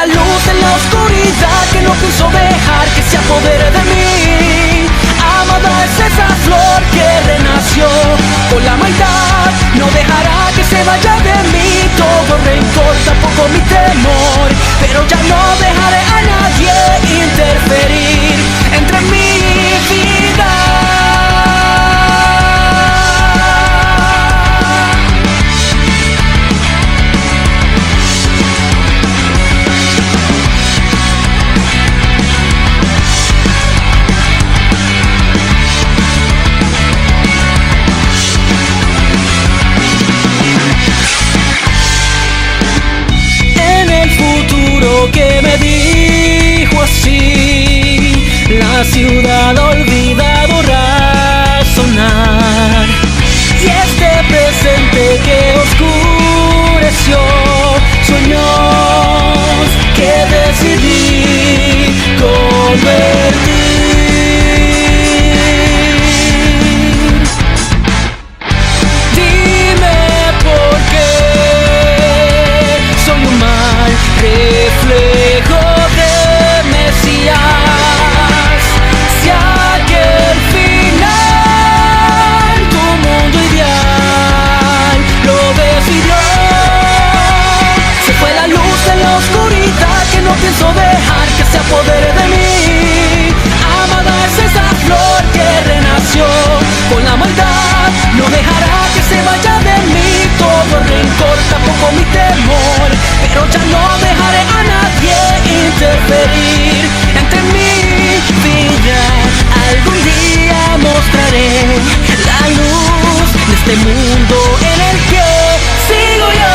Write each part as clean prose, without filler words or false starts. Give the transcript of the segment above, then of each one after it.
la luz en la oscuridad que no pienso dejar que se apodere de mí. Amada es esa flor que renació con la maldad, no dejará que se vaya de mí todo rencor, tampoco mi temor, pero ya no dejaré a nadie interferir entre mi vida. Que me dijo así, la ciudad olvidado razonar, y este presente que oscureció sueños que decidí convertir. Reflejo de Mesías, si aquel final tu mundo ideal lo decidió. Se fue la luz en la oscuridad que no pienso dejar que se apodere de mí. Amada es esa flor que renació con la maldad, no dejará que se vaya de mí todo rencor, tampoco mi temor, pero ya no dejaré a nadie interferir entre mi vida. Algún día mostraré la luz de este mundo en el que sigo yo.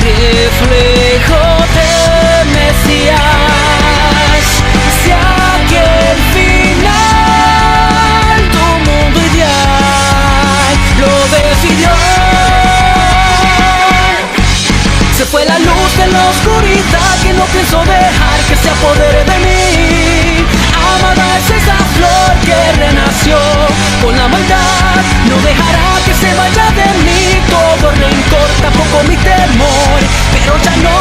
Reflejo de Mesías, si aquel final tu mundo ideal lo decidió. Se fue la luz de la oscuridad que no pienso dejar que se apodere de mí. Amada es esa flor que renació con la maldad, no dejará que se vaya de mí todo rencor, tampoco mi temor, pero ya no